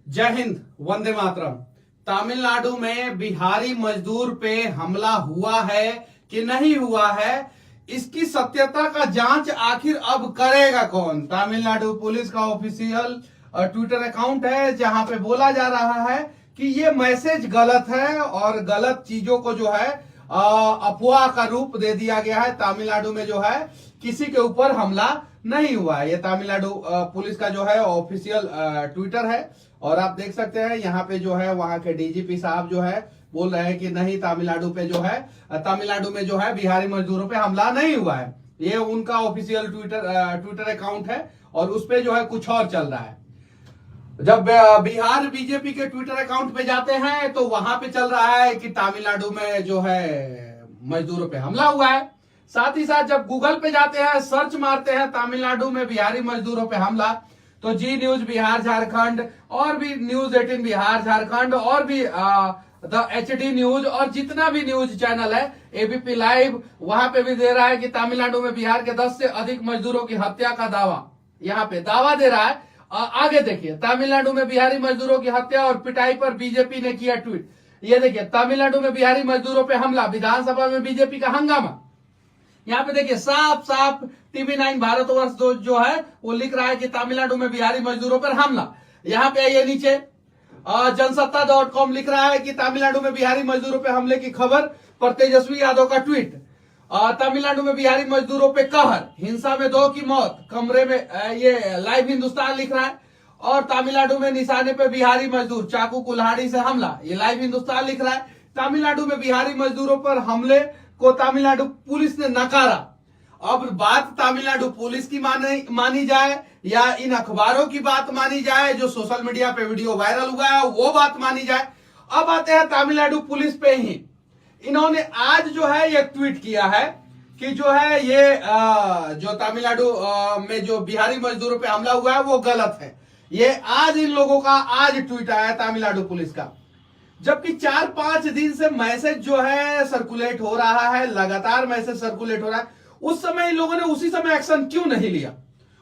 जय हिंद, वंदे मातरम। तमिलनाडु में बिहारी मजदूर पे हमला हुआ है कि नहीं हुआ है, इसकी सत्यता का जांच आखिर अब करेगा कौन। तमिलनाडु पुलिस का ऑफिशियल ट्विटर अकाउंट है जहां पे बोला जा रहा है कि ये मैसेज गलत है और गलत चीजों को जो है अफवाह का रूप दे दिया गया है। तमिलनाडु में जो है किसी के ऊपर हमला नहीं हुआ है। ये तमिलनाडु पुलिस का जो है ऑफिशियल ट्विटर है और आप देख सकते हैं यहाँ पे जो है वहां के डीजीपी साहब जो है बोल रहे हैं कि नहीं, तमिलनाडु पे जो है तमिलनाडु में जो है बिहारी मजदूरों पे हमला नहीं हुआ है। ये उनका ऑफिशियल ट्विटर अकाउंट है और उस पे जो है कुछ और चल रहा है। जब बिहार बीजेपी के ट्विटर अकाउंट पे जाते हैं तो वहां पे चल रहा है कि तमिलनाडु में जो है मजदूरों पे हमला हुआ है। साथ ही साथ जब गूगल पे जाते हैं, सर्च मारते हैं तमिलनाडु में बिहारी मजदूरों पे हमला, तो जी न्यूज बिहार झारखंड और भी न्यूज 18 बिहार झारखंड और भी द HD न्यूज और जितना भी न्यूज चैनल है, ABP लाइव, वहां पे भी दे रहा है कि तमिलनाडु में बिहार के 10 से अधिक मजदूरों की हत्या का दावा, यहाँ पे दावा दे रहा है। आगे देखिए, तमिलनाडु में बिहारी मजदूरों की हत्या और पिटाई पर बीजेपी ने किया ट्वीट। ये देखिए, तमिलनाडु में बिहारी मजदूरों पे हमला, विधानसभा में बीजेपी का हंगामा। यहाँ पे देखिए साफ साफ TV9 भारतवर्ष जो है वो लिख रहा है कि तमिलनाडु में बिहारी मजदूरों पर हमला। यहाँ पे ये नीचे जनसत्ता.com लिख रहा है कि तमिलनाडु में बिहारी मजदूरों पे हमले की खबर पर तेजस्वी यादव का ट्वीट। तमिलनाडु में बिहारी मजदूरों पे कहर, हिंसा में 2 की मौत, कमरे में ये लाइव हिंदुस्तान लिख रहा है। और तमिलनाडु में निशाने पे बिहारी मजदूर, चाकू कुल्हाड़ी से हमला, ये लाइव हिंदुस्तान लिख रहा है। तमिलनाडु में बिहारी मजदूरों पर हमले को तमिलनाडु पुलिस ने नकारा। अब बात तमिलनाडु पुलिस की मानी जाए या इन अखबारों की बात मानी जाए जो सोशल मीडिया पे वीडियो वायरल हुआ है वो बात मानी जाए। अब आते हैं तमिलनाडु पुलिस पे ही। इन्होंने आज जो है ये ट्वीट किया है कि जो है ये जो तमिलनाडु में जो बिहारी मजदूरों पे हमला हुआ है वो गलत है। ये आज इन लोगों का आज ट्वीट आया तमिलनाडु पुलिस का, जबकि 4-5 दिन से मैसेज जो है सर्कुलेट हो रहा है, लगातार मैसेज सर्कुलेट हो रहा है। उस समय इन लोगों ने उसी समय एक्शन क्यों नहीं लिया?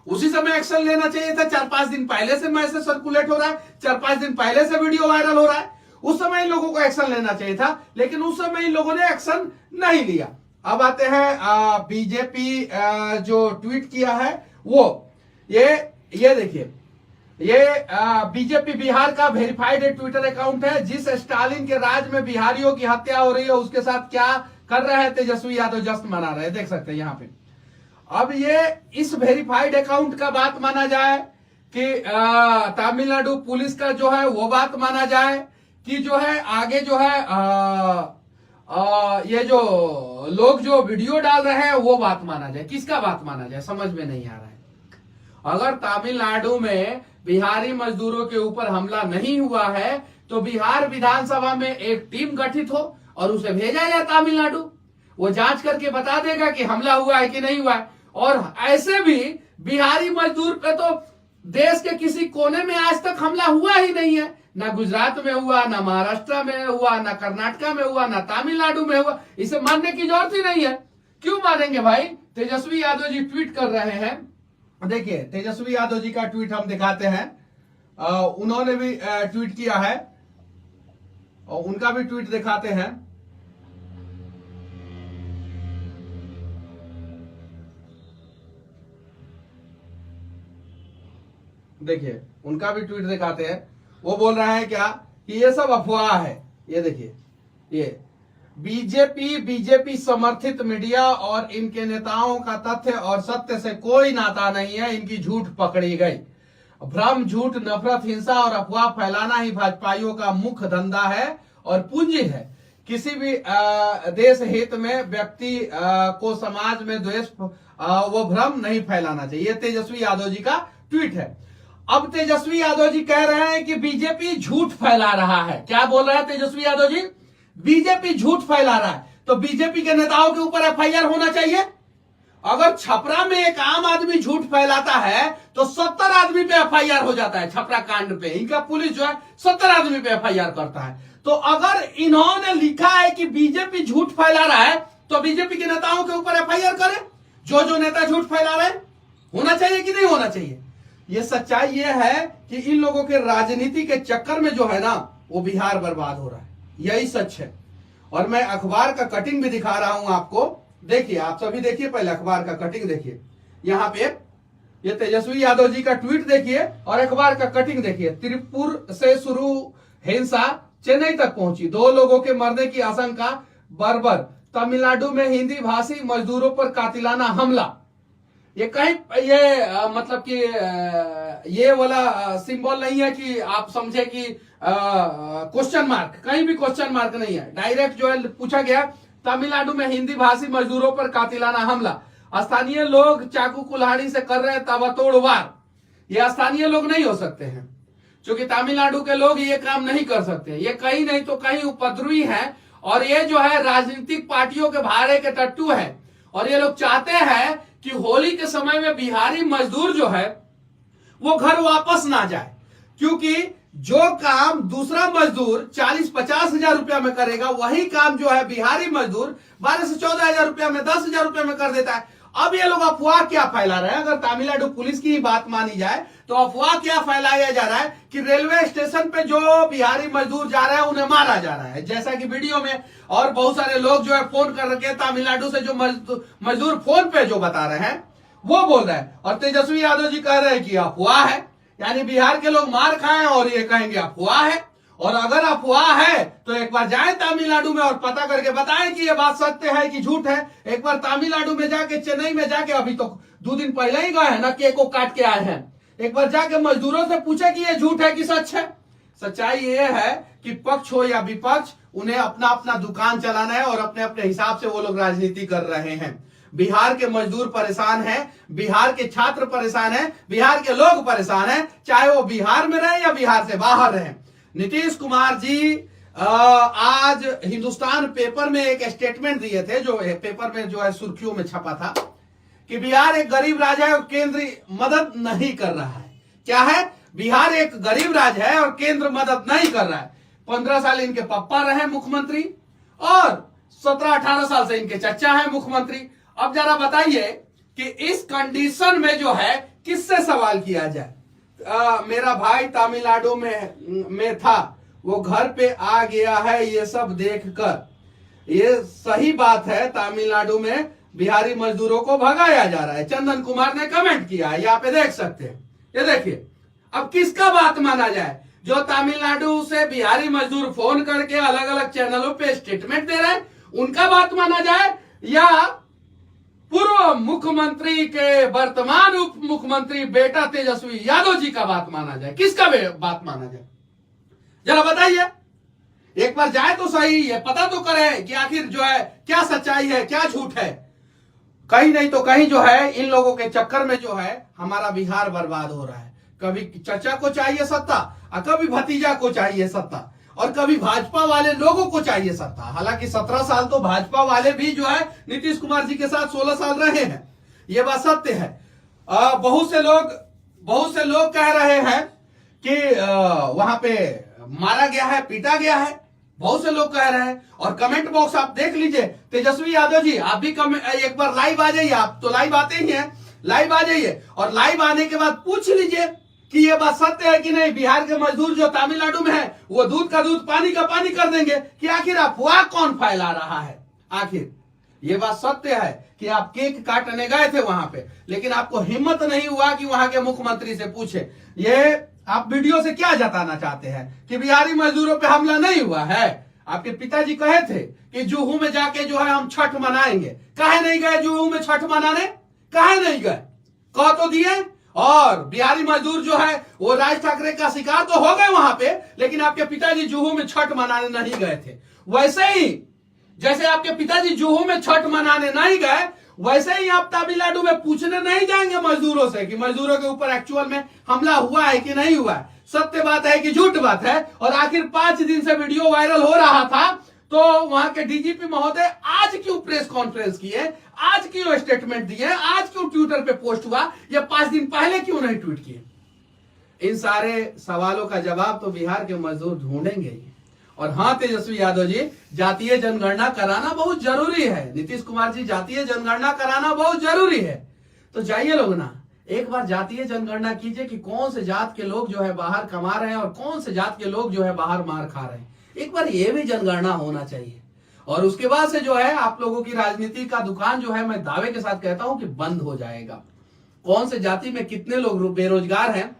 उसी समय एक्शन लेना चाहिए था। 4-5 दिन पहले से मैसेज सर्कुलेट हो रहा है, 4-5 दिन पहले से वीडियो वायरल हो रहा है, उस समय इन लोगों को एक्शन लेना चाहिए था, लेकिन उस समय इन लोगों ने एक्शन नहीं लिया। अब आते हैं बीजेपी जो ट्वीट किया है वो ये देखिए, ये बीजेपी बिहार का वेरीफाइड ट्विटर अकाउंट है। जिस स्टालिन के राज में बिहारियों की हत्या हो रही है उसके साथ क्या कर रहे हैं तेजस्वी यादव, जश्न मना रहे हैं, देख सकते हैं यहाँ पे। अब ये इस वेरीफाइड अकाउंट का बात माना जाए कि तमिलनाडु पुलिस का जो है वो बात माना जाए कि जो है आगे जो है ये जो लोग जो वीडियो डाल रहे हैं वो बात माना जाए, किसका बात माना जाए समझ में नहीं आ रहा है। अगर तमिलनाडु में बिहारी मजदूरों के ऊपर हमला नहीं हुआ है तो बिहार विधानसभा में एक टीम गठित हो और उसे भेजा जाए तमिलनाडु, वो जांच करके बता देगा कि हमला हुआ है कि नहीं हुआ है। और ऐसे भी बिहारी मजदूर पे तो देश के किसी कोने में आज तक हमला हुआ ही नहीं है, ना गुजरात में हुआ, ना महाराष्ट्र में हुआ, ना कर्नाटका में हुआ, ना तमिलनाडु में हुआ। इसे मानने की जरूरत ही नहीं है। क्यों मानेंगे भाई? तेजस्वी यादव जी ट्वीट कर रहे हैं, देखिए तेजस्वी यादव जी का ट्वीट हम दिखाते हैं। उन्होंने भी ट्वीट किया है और उनका भी ट्वीट दिखाते हैं। देखिए उनका भी ट्वीट दिखाते हैं। वो बोल रहा है क्या कि ये सब अफवाह है। ये देखिए, ये बीजेपी समर्थित मीडिया और इनके नेताओं का तथ्य और सत्य से कोई नाता नहीं है, इनकी झूठ पकड़ी गई। भ्रम, झूठ, नफरत, हिंसा और अफवाह फैलाना ही भाजपाइयों का मुख्य धंधा है और पूंजी है। किसी भी देश हित में व्यक्ति को समाज में द्वेष वो भ्रम नहीं फैलाना चाहिए। तेजस्वी यादव जी का ट्वीट है। अब तेजस्वी यादव जी कह रहे हैं कि बीजेपी झूठ फैला रहा है। क्या बोल रहे हैं तेजस्वी यादव जी? बीजेपी झूठ फैला रहा है। तो बीजेपी के नेताओं के ऊपर FIR होना चाहिए। अगर छपरा में एक आम आदमी झूठ फैलाता है तो 70 आदमी पे FIR हो जाता है। छपरा कांड पे इनका पुलिस जो है 70 आदमी पे FIR करता है। तो अगर इन्होंने लिखा है कि बीजेपी झूठ फैला रहा है तो बीजेपी के नेताओं के ऊपर FIR करे। जो नेता झूठ फैला रहे हैं, होना चाहिए कि नहीं होना चाहिए? ये सच्चाई ये है कि इन लोगों के राजनीति के चक्कर में जो है ना वो बिहार बर्बाद हो रहा है, यही सच है। और मैं अखबार का कटिंग भी दिखा रहा हूं आपको, देखिए आप सभी देखिए, पहले अखबार का कटिंग देखिए, यहाँ पे ये तेजस्वी यादव जी का ट्वीट देखिए और अखबार का कटिंग देखिए। तिरुपुर से शुरू हिंसा चेन्नई तक पहुंची, 2 लोगों के मरने की आशंका बर्बर, तमिलनाडु में हिंदी भाषी मजदूरों पर कातिलाना हमला। ये कहीं मतलब कि ये वाला सिंबल नहीं है कि आप समझे कि क्वेश्चन मार्क, कहीं भी क्वेश्चन मार्क नहीं है, डायरेक्ट जो है पूछा गया तमिलनाडु में हिंदी भाषी मजदूरों पर कातिलाना हमला, स्थानीय लोग चाकू कुल्हाड़ी से कर रहे हैं ताबड़तोड़ वार। ये स्थानीय लोग नहीं हो सकते हैं, क्योंकि तमिलनाडु के लोग ये काम नहीं कर सकते, ये कहीं नहीं तो कहीं उपद्रवी हैं और ये जो है राजनीतिक पार्टियों के भारे के टट्टू है। और ये लोग चाहते हैं कि होली के समय में बिहारी मजदूर जो है वो घर वापस ना जाए, क्योंकि जो काम दूसरा मजदूर 40-50 हजार रुपया में करेगा वही काम जो है बिहारी मजदूर 12 से 14 हजार रुपया में, 10 हजार रुपया में कर देता है। अब ये लोग अफवाह क्या फैला रहे हैं, अगर तमिलनाडु पुलिस की ही बात मानी जाए तो अफवाह क्या फैलाया जा रहा है कि रेलवे स्टेशन पे जो बिहारी मजदूर जा रहा है उन्हें मारा जा रहा है, जैसा कि वीडियो में और बहुत सारे लोग जो है फोन कर रखे हैं तमिलनाडु से, जो मजदूर फोन पे जो बता रहे हैं वो बोल रहे हैं। और तेजस्वी यादव जी कह रहे हैं कि अफवाह है, यानी बिहार के लोग मार खाएं और ये कहेंगे अफवाह है। और अगर अफवाह है तो एक बार जाएं तमिलनाडु में और पता करके बताएं कि ये बात सत्य है कि झूठ है। एक बार तमिलनाडु में जाके, चेन्नई में जाके, अभी तो 2 दिन पहले ही गए हैं ना, केक को काट के आए हैं, एक बार जाके मजदूरों से पूछे कि ये झूठ है कि सच है। सच्चाई ये है कि पक्ष हो या विपक्ष, उन्हें अपना अपना दुकान चलाना है और अपने अपने हिसाब से वो लोग राजनीति कर रहे हैं। बिहार के मजदूर परेशान हैं, बिहार के छात्र परेशान हैं, बिहार के लोग परेशान हैं, चाहे वो बिहार में रहे या बिहार से बाहर रहे। नीतीश कुमार जी आज हिंदुस्तान पेपर में एक स्टेटमेंट दिए थे, जो पेपर में जो है सुर्खियों में छपा था कि बिहार एक गरीब राज्य है और केंद्र मदद नहीं कर रहा है। क्या है? बिहार एक गरीब राज्य है और केंद्र मदद नहीं कर रहा है। 15 साल इनके पापा रहे मुख्यमंत्री और 17-18 साल से इनके चचा है मुख्यमंत्री। अब जरा बताइए कि इस कंडीशन में जो है किससे सवाल किया जाए। मेरा भाई तमिलनाडु में था, वो घर पे आ गया है, ये सब देखकर ये सही बात है, तमिलनाडु में बिहारी मजदूरों को भगाया जा रहा है। चंदन कुमार ने कमेंट किया है, यहाँ पे देख सकते हैं। ये देखिए, अब किसका बात माना जाए? जो तमिलनाडु से बिहारी मजदूर फोन करके अलग अलग चैनलों पे स्टेटमेंट दे रहे हैं, उनका बात माना जाए, या पूर्व मुख्यमंत्री के वर्तमान उप मुख्यमंत्री बेटा तेजस्वी यादव जी का बात माना जाए? किसका बात माना जाए? जरा बताइए। एक बार जाए तो सही, ये पता तो करे कि आखिर जो है क्या सच्चाई है, क्या झूठ है। कहीं नहीं तो कहीं जो है इन लोगों के चक्कर में जो है हमारा बिहार बर्बाद हो रहा है। कभी चचा को चाहिए सत्ता और कभी भतीजा को चाहिए सत्ता और कभी भाजपा वाले लोगों को चाहिए सत्ता। हालांकि 17 साल तो भाजपा वाले भी जो है नीतीश कुमार जी के साथ 16 साल रहे हैं, ये बात सत्य है। बहुत से लोग कह रहे हैं कि वहां पे मारा गया है, पीटा गया है, बहुत से लोग कह रहे हैं। और कमेंट बॉक्स आप देख लीजिए। तेजस्वी यादव जी आप भी एक बार लाइव आ जाइए, आप तो लाइव आते ही हैं, लाइव आ जाइए और लाइव आने के बाद पूछ लीजिए कि ये बात सत्य है कि नहीं। बिहार के मजदूर जो तमिलनाडु में है वो दूध का दूध पानी का पानी कर देंगे कि आखिर अफवाह कौन फैला रहा है। आखिर ये बात सत्य है कि आप केक काटने गए थे वहां पे, लेकिन आपको हिम्मत नहीं हुआ कि वहां के मुख्यमंत्री से पूछे। ये आप वीडियो से क्या जताना चाहते हैं कि बिहारी मजदूरों पे हमला नहीं हुआ है? आपके पिताजी कहे थे कि जुहू में जाके जो है हम छठ मनाएंगे, काहे नहीं गए जुहू में छठ मनाने? काहे नहीं गए? कह तो दिए। और बिहारी मजदूर जो है वो राज ठाकरे का शिकार तो हो गए वहां पे, लेकिन आपके पिताजी जुहू में छठ मनाने नहीं गए थे। वैसे ही जैसे आपके पिताजी जुहू में छठ मनाने नहीं गए, वैसे ही आप तमिलनाडु में पूछने नहीं जाएंगे मजदूरों से कि मजदूरों के ऊपर एक्चुअल में हमला हुआ है कि नहीं हुआ है, सत्य बात है कि झूठ बात है। और आखिर 5 दिन से वीडियो वायरल हो रहा था, तो वहां के डीजीपी महोदय आज क्यों प्रेस कॉन्फ्रेंस किए, आज क्यों स्टेटमेंट दिए, आज क्यों ट्विटर पे पोस्ट हुआ, या 5 दिन पहले क्यों नहीं ट्वीट किए? इन सारे सवालों का जवाब तो बिहार के मजदूर ढूंढेंगे ही। और हाँ तेजस्वी यादव जी, जातीय जनगणना कराना बहुत जरूरी है। नीतीश कुमार जी, जातीय जनगणना कराना बहुत जरूरी है। तो जाइए लोग ना, एक बार जातीय जनगणना कीजिए कि कौन से जात के लोग जो है बाहर कमा रहे हैं और कौन से जात के लोग जो है बाहर मार खा रहे हैं। एक बार ये भी जनगणना होना चाहिए, और उसके बाद से जो है आप लोगों की राजनीति का दुकान जो है मैं दावे के साथ कहता हूं कि बंद हो जाएगा। कौन से जाति में कितने लोग बेरोजगार हैं,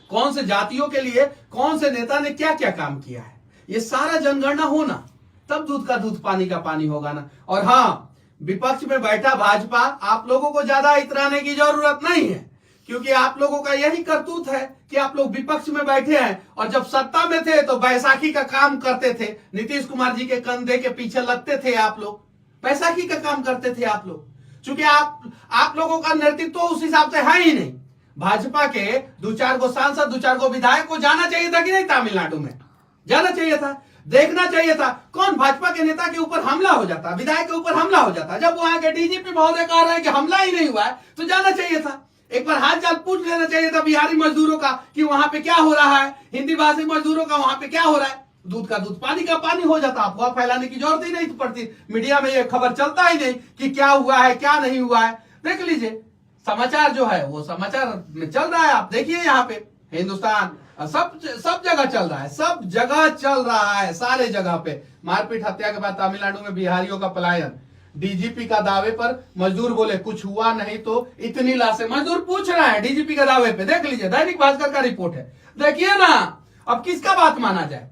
कौन से जातियों के लिए कौन से नेता ने क्या क्या काम किया है, ये सारा जनगणना होना, तब दूध का दूध पानी का पानी होगा ना। और हाँ, विपक्ष में बैठा भाजपा, आप लोगों को ज्यादा इतराने की जरूरत नहीं है, क्योंकि आप लोगों का यही करतूत है कि आप लोग विपक्ष में बैठे हैं और जब सत्ता में थे तो बैसाखी का काम करते थे, नीतीश कुमार जी के कंधे के पीछे लगते थे आप लोग, बैसाखी का काम करते थे आप लोग। चूंकि आप लोगों का नेतृत्व तो उस हिसाब से है ही नहीं। भाजपा के 2-4 गो सांसद, 2-4 गो विधायक को जाना चाहिए था कि नहीं, तमिलनाडु में जाना चाहिए था, देखना चाहिए था कौन भाजपा के नेता के ऊपर हमला हो जाता, विधायक के ऊपर हमला हो जाता। जब वहां के डीजीपी महोदय कह रहे हैं कि हमला ही नहीं हुआ है तो जाना चाहिए था, एक बार हाल चाल पूछ लेना चाहिए था बिहारी मजदूरों का कि वहां पे क्या हो रहा है, हिंदी भाषी मजदूरों का वहां पे क्या हो रहा है। दूध का दूध पानी का पानी हो जाता, अफवाह फैलाने की जरूरत ही नहीं पड़ती, मीडिया में ये खबर चलता ही नहीं कि क्या हुआ है क्या नहीं हुआ है। देख लीजिए समाचार जो है वो समाचार में चल रहा है, आप देखिए यहाँ पे हिंदुस्तान सब जगह चल रहा है, सब जगह चल रहा है, सारे जगह पे मारपीट हत्या के बाद तमिलनाडु में बिहारियों का पलायन। डीजीपी का दावे पर मजदूर बोले कुछ हुआ नहीं तो इतनी लाशें, मजदूर पूछ रहे हैं डीजीपी के दावे पे। देख लीजिए दैनिक भास्कर का रिपोर्ट है, देखिए ना। अब किसका बात माना जाए?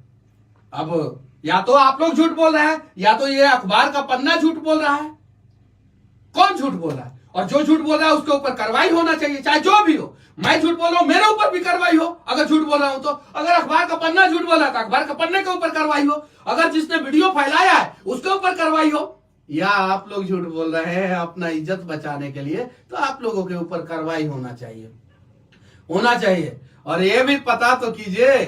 अब या तो आप लोग झूठ बोल रहे हैं या तो ये अखबार का पन्ना झूठ बोल रहा है। कौन झूठ बोल रहा है? और जो झूठ बोल रहा है उसके ऊपर कार्रवाई होना चाहिए, चाहे जो भी हो। मैं झूठ बोल रहा हूं, मेरे ऊपर भी कार्रवाई हो अगर झूठ बोल रहा हूं तो। अगर अखबार का पन्ना झूठ बोल रहा है तो अखबार का पन्ने के ऊपर कार्रवाई हो, अगर जिसने वीडियो फैलाया है उसके ऊपर कार्रवाई हो। या आप लोग झूठ बोल रहे हैं अपना इज्जत बचाने के लिए तो आप लोगों के ऊपर कार्रवाई होना चाहिए। और ये भी पता तो कीजिए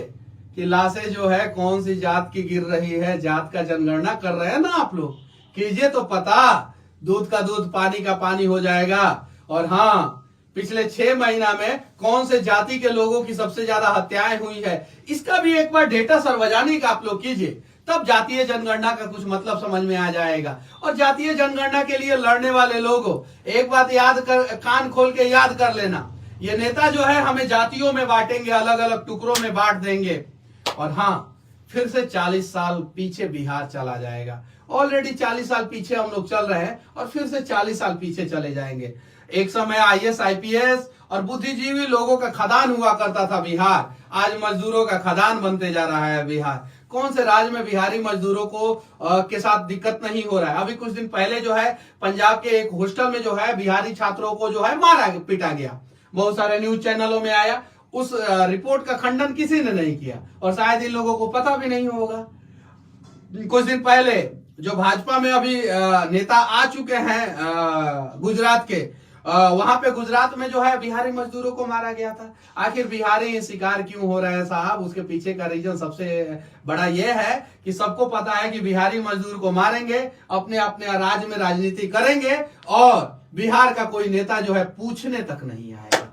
कि लाशें जो है कौन सी जात की गिर रही है, जात का जनगणना कर रहे हैं ना आप लोग, कीजिए तो पता। दूध का दूध पानी का पानी हो जाएगा। और हाँ, पिछले 6 महीना में कौन से जाति के लोगों की सबसे ज्यादा हत्याएं हुई है, इसका भी एक बार डेटा सार्वजनिक आप लोग कीजिए, तब जातीय जनगणना का कुछ मतलब समझ में आ जाएगा। और जातीय जनगणना के लिए लड़ने वाले लोगों, एक बात याद कर, कान खोल के याद कर लेना, ये नेता जो है हमें जातियों में बांटेंगे, अलग अलग टुकड़ों में बांट देंगे। और हाँ, फिर से 40 साल पीछे बिहार चला जाएगा। ऑलरेडी 40 साल पीछे हम लोग चल रहे हैं और फिर से 40 साल पीछे चले जाएंगे। एक समय आईएएस आईपीएस और बुद्धिजीवी लोगों का खदान हुआ करता था बिहार, आज मजदूरों का खदान बनते जा रहा है बिहार। कौन से राज्य में बिहारी मजदूरों को के साथ दिक्कत नहीं हो रहा है? अभी कुछ दिन पहले जो है पंजाब के एक हॉस्टल में जो है बिहारी छात्रों को जो है मारा पीटा गया, बहुत सारे न्यूज चैनलों में आया। उस रिपोर्ट का खंडन किसी ने नहीं किया और शायद इन लोगों को पता भी नहीं होगा। कुछ दिन पहले जो भाजपा में अभी नेता आ चुके हैं गुजरात के, वहां पे गुजरात में जो है बिहारी मजदूरों को मारा गया था। आखिर बिहारी शिकार क्यों हो रहे हैं साहब? उसके पीछे का रीजन सबसे बड़ा ये है कि सबको पता है कि बिहारी मजदूर को मारेंगे, अपने अपने राज्य में राजनीति करेंगे और बिहार का कोई नेता जो है पूछने तक नहीं आएगा।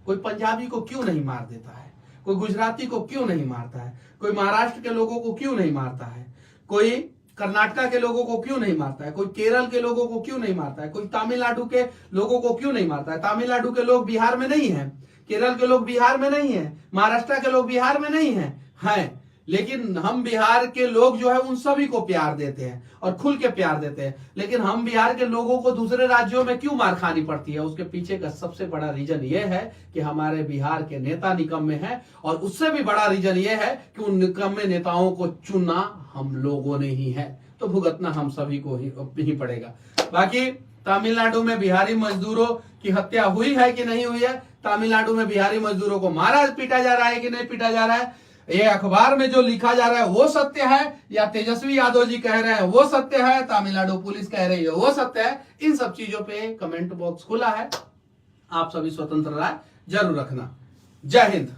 कोई पंजाबी को क्यों नहीं मार देता है, कोई गुजराती को क्यों नहीं मारता है, कोई महाराष्ट्र के लोगों को क्यों नहीं मारता है, कोई कर्नाटका के लोगों को क्यों नहीं मारता है, कोई केरल के लोगों को क्यों नहीं मारता है, कोई तमिलनाडु के लोगों को क्यों नहीं मारता है। तमिलनाडु के लोग बिहार में नहीं है, केरल के लोग बिहार में नहीं है, महाराष्ट्र के लोग बिहार में नहीं है, लेकिन हम बिहार के लोग जो है उन सभी को प्यार देते हैं और खुल के प्यार देते हैं। लेकिन हम बिहार के लोगों को दूसरे राज्यों में क्यों मार खानी पड़ती है? उसके पीछे का सबसे बड़ा रीजन ये है कि हमारे बिहार के नेता निकम्मे हैं, और उससे भी बड़ा रीजन ये है कि उन निकम्मे नेताओं को चुनना हम लोगों ने ही है, तो भुगतना हम सभी को ही पड़ेगा। बाकी तमिलनाडु में बिहारी मजदूरों की हत्या हुई है कि नहीं हुई है, तमिलनाडु में बिहारी मजदूरों को मारा पीटा जा रहा है कि नहीं पीटा जा रहा है, ये अखबार में जो लिखा जा रहा है वो सत्य है या तेजस्वी यादव जी कह रहे हैं वो सत्य है, तमिलनाडु पुलिस कह रही है वो सत्य है? इन सब चीजों पे कमेंट बॉक्स खुला है, आप सभी स्वतंत्र राय जरूर रखना। जय हिंद।